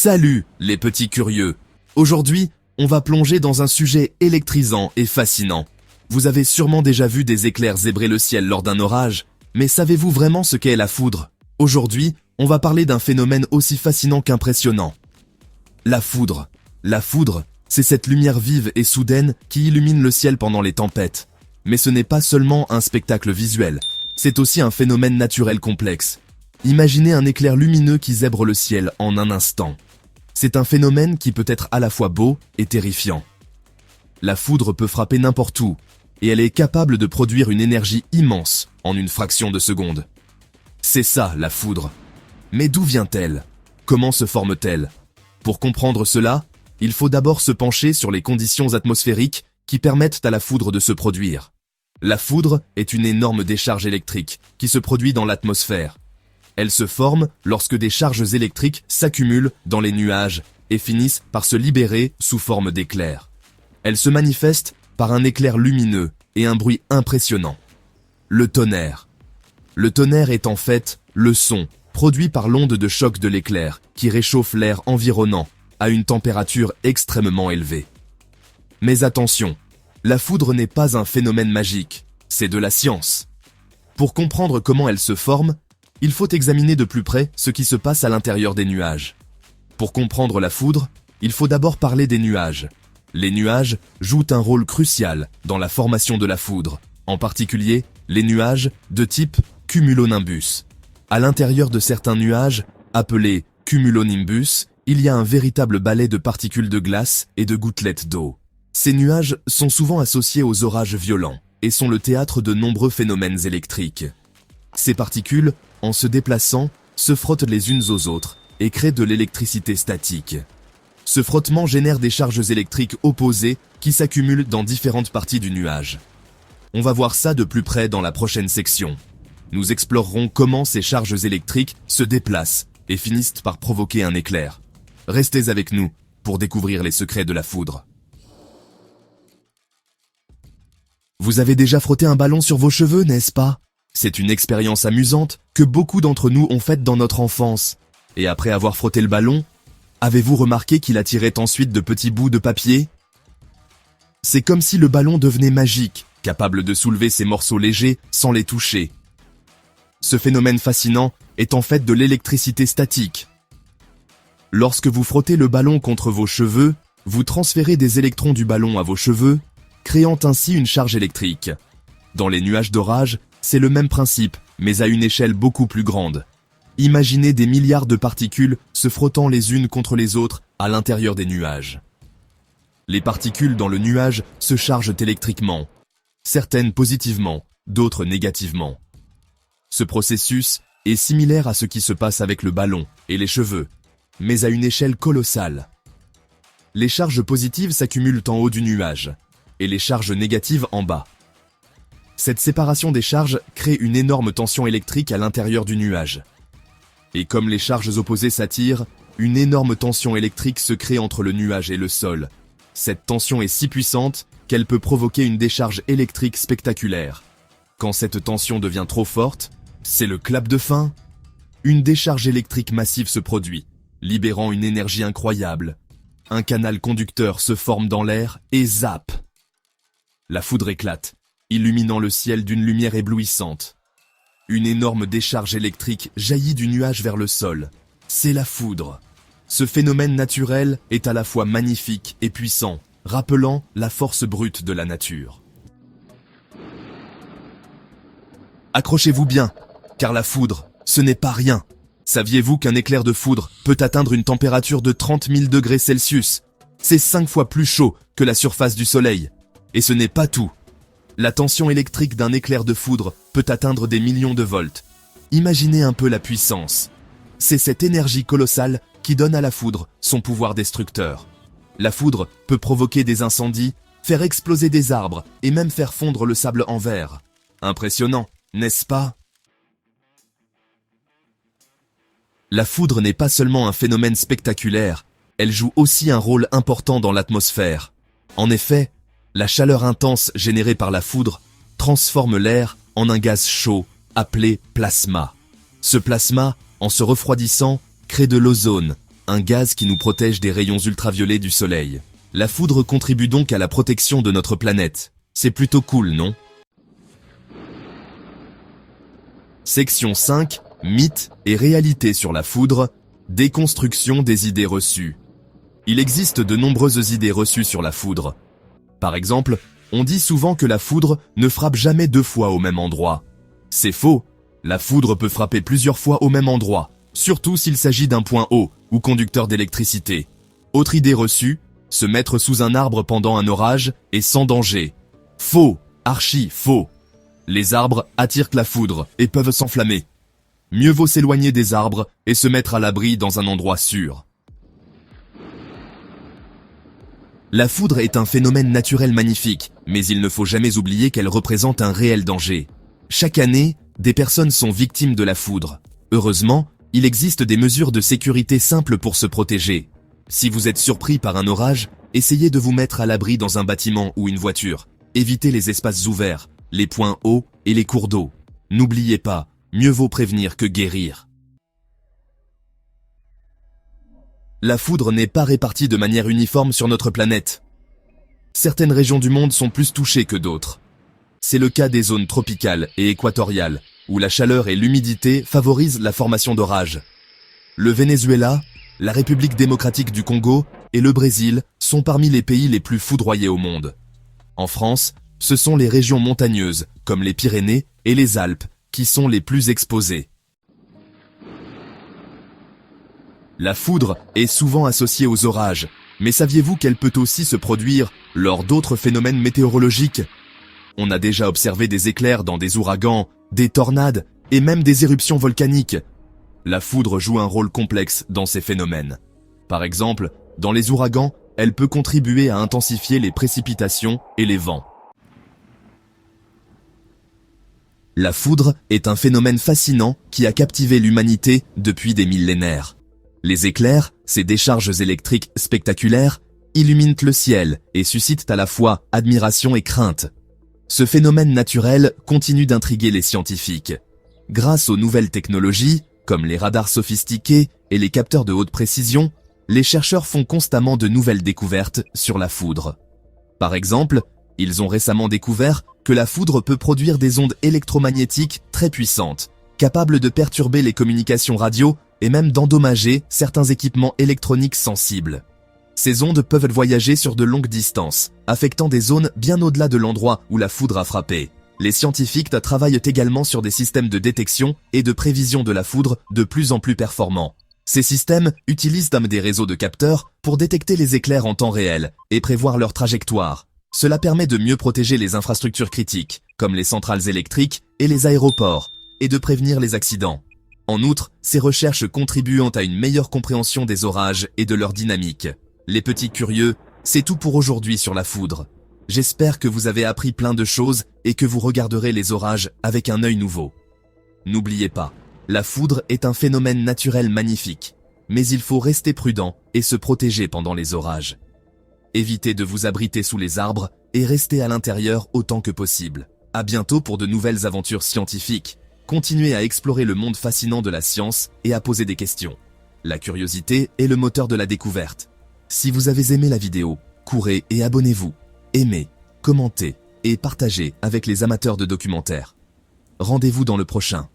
Salut les petits curieux. Aujourd'hui, on va plonger dans un sujet électrisant et fascinant. Vous avez sûrement déjà vu des éclairs zébrer le ciel lors d'un orage, mais savez-vous vraiment ce qu'est la foudre? Aujourd'hui, on va parler d'un phénomène aussi fascinant qu'impressionnant. La foudre. La foudre, c'est cette lumière vive et soudaine qui illumine le ciel pendant les tempêtes. Mais ce n'est pas seulement un spectacle visuel, c'est aussi un phénomène naturel complexe. Imaginez un éclair lumineux qui zèbre le ciel en un instant. C'est un phénomène qui peut être à la fois beau et terrifiant. La foudre peut frapper n'importe où, et elle est capable de produire une énergie immense en une fraction de seconde. C'est ça, la foudre. Mais d'où vient-elle? Comment se forme-t-elle? Pour comprendre cela, il faut d'abord se pencher sur les conditions atmosphériques qui permettent à la foudre de se produire. La foudre est une énorme décharge électrique qui se produit dans l'atmosphère. Elle se forme lorsque des charges électriques s'accumulent dans les nuages et finissent par se libérer sous forme d'éclairs. Elle se manifeste par un éclair lumineux et un bruit impressionnant. Le tonnerre. Le tonnerre est en fait le son produit par l'onde de choc de l'éclair qui réchauffe l'air environnant à une température extrêmement élevée. Mais attention, la foudre n'est pas un phénomène magique, c'est de la science. Pour comprendre comment elle se forme, il faut examiner de plus près ce qui se passe à l'intérieur des nuages. Pour comprendre la foudre, il faut d'abord parler des nuages. Les nuages jouent un rôle crucial dans la formation de la foudre, en particulier les nuages de type cumulonimbus. À l'intérieur de certains nuages, appelés cumulonimbus, il y a un véritable balai de particules de glace et de gouttelettes d'eau. Ces nuages sont souvent associés aux orages violents et sont le théâtre de nombreux phénomènes électriques. Ces particules, en se déplaçant, se frottent les unes aux autres et créent de l'électricité statique. Ce frottement génère des charges électriques opposées qui s'accumulent dans différentes parties du nuage. On va voir ça de plus près dans la prochaine section. Nous explorerons comment ces charges électriques se déplacent et finissent par provoquer un éclair. Restez avec nous pour découvrir les secrets de la foudre. Vous avez déjà frotté un ballon sur vos cheveux, n'est-ce pas? C'est une expérience amusante que beaucoup d'entre nous ont faite dans notre enfance. Et après avoir frotté le ballon, avez-vous remarqué qu'il attirait ensuite de petits bouts de papier? C'est comme si le ballon devenait magique, capable de soulever ces morceaux légers sans les toucher. Ce phénomène fascinant est en fait de l'électricité statique. Lorsque vous frottez le ballon contre vos cheveux, vous transférez des électrons du ballon à vos cheveux, créant ainsi une charge électrique. Dans les nuages d'orage, c'est le même principe, mais à une échelle beaucoup plus grande. Imaginez des milliards de particules se frottant les unes contre les autres à l'intérieur des nuages. Les particules dans le nuage se chargent électriquement, certaines positivement, d'autres négativement. Ce processus est similaire à ce qui se passe avec le ballon et les cheveux, mais à une échelle colossale. Les charges positives s'accumulent en haut du nuage, et les charges négatives en bas. Cette séparation des charges crée une énorme tension électrique à l'intérieur du nuage. Et comme les charges opposées s'attirent, une énorme tension électrique se crée entre le nuage et le sol. Cette tension est si puissante qu'elle peut provoquer une décharge électrique spectaculaire. Quand cette tension devient trop forte, c'est le clap de fin. Une décharge électrique massive se produit, libérant une énergie incroyable. Un canal conducteur se forme dans l'air et zappe. La foudre éclate, illuminant le ciel d'une lumière éblouissante. Une énorme décharge électrique jaillit du nuage vers le sol. C'est la foudre. Ce phénomène naturel est à la fois magnifique et puissant, rappelant la force brute de la nature. Accrochez-vous bien, car la foudre, ce n'est pas rien. Saviez-vous qu'un éclair de foudre peut atteindre une température de 30 000 degrés Celsius? C'est 5 fois plus chaud que la surface du Soleil. Et ce n'est pas tout. La tension électrique d'un éclair de foudre peut atteindre des millions de volts. Imaginez un peu la puissance. C'est cette énergie colossale qui donne à la foudre son pouvoir destructeur. La foudre peut provoquer des incendies, faire exploser des arbres et même faire fondre le sable en verre. Impressionnant, n'est-ce pas? La foudre n'est pas seulement un phénomène spectaculaire, elle joue aussi un rôle important dans l'atmosphère. En effet, la chaleur intense générée par la foudre transforme l'air en un gaz chaud appelé plasma. Ce plasma, en se refroidissant, crée de l'ozone, un gaz qui nous protège des rayons ultraviolets du soleil. La foudre contribue donc à la protection de notre planète. C'est plutôt cool, non? Section 5. Mythes et réalités sur la foudre. Déconstruction des idées reçues. Il existe de nombreuses idées reçues sur la foudre. Par exemple, on dit souvent que la foudre ne frappe jamais 2 fois au même endroit. C'est faux. La foudre peut frapper plusieurs fois au même endroit, surtout s'il s'agit d'un point haut ou conducteur d'électricité. Autre idée reçue, se mettre sous un arbre pendant un orage est sans danger. Faux, archi faux. Les arbres attirent la foudre et peuvent s'enflammer. Mieux vaut s'éloigner des arbres et se mettre à l'abri dans un endroit sûr. La foudre est un phénomène naturel magnifique, mais il ne faut jamais oublier qu'elle représente un réel danger. Chaque année, des personnes sont victimes de la foudre. Heureusement, il existe des mesures de sécurité simples pour se protéger. Si vous êtes surpris par un orage, essayez de vous mettre à l'abri dans un bâtiment ou une voiture. Évitez les espaces ouverts, les points hauts et les cours d'eau. N'oubliez pas, mieux vaut prévenir que guérir. La foudre n'est pas répartie de manière uniforme sur notre planète. Certaines régions du monde sont plus touchées que d'autres. C'est le cas des zones tropicales et équatoriales, où la chaleur et l'humidité favorisent la formation d'orages. Le Venezuela, la République démocratique du Congo et le Brésil sont parmi les pays les plus foudroyés au monde. En France, ce sont les régions montagneuses, comme les Pyrénées et les Alpes, qui sont les plus exposées. La foudre est souvent associée aux orages, mais saviez-vous qu'elle peut aussi se produire lors d'autres phénomènes météorologiques? On a déjà observé des éclairs dans des ouragans, des tornades et même des éruptions volcaniques. La foudre joue un rôle complexe dans ces phénomènes. Par exemple, dans les ouragans, elle peut contribuer à intensifier les précipitations et les vents. La foudre est un phénomène fascinant qui a captivé l'humanité depuis des millénaires. Les éclairs, ces décharges électriques spectaculaires, illuminent le ciel et suscitent à la fois admiration et crainte. Ce phénomène naturel continue d'intriguer les scientifiques. Grâce aux nouvelles technologies, comme les radars sophistiqués et les capteurs de haute précision, les chercheurs font constamment de nouvelles découvertes sur la foudre. Par exemple, ils ont récemment découvert que la foudre peut produire des ondes électromagnétiques très puissantes, capables de perturber les communications radio et même d'endommager certains équipements électroniques sensibles. Ces ondes peuvent voyager sur de longues distances, affectant des zones bien au-delà de l'endroit où la foudre a frappé. Les scientifiques travaillent également sur des systèmes de détection et de prévision de la foudre de plus en plus performants. Ces systèmes utilisent des réseaux de capteurs pour détecter les éclairs en temps réel et prévoir leur trajectoire. Cela permet de mieux protéger les infrastructures critiques, comme les centrales électriques et les aéroports, et de prévenir les accidents. En outre, ces recherches contribuent à une meilleure compréhension des orages et de leur dynamique. Les petits curieux, c'est tout pour aujourd'hui sur la foudre. J'espère que vous avez appris plein de choses et que vous regarderez les orages avec un œil nouveau. N'oubliez pas, la foudre est un phénomène naturel magnifique, mais il faut rester prudent et se protéger pendant les orages. Évitez de vous abriter sous les arbres et restez à l'intérieur autant que possible. À bientôt pour de nouvelles aventures scientifiques. Continuez à explorer le monde fascinant de la science et à poser des questions. La curiosité est le moteur de la découverte. Si vous avez aimé la vidéo, courez et abonnez-vous. Aimez, commentez et partagez avec les amateurs de documentaires. Rendez-vous dans le prochain.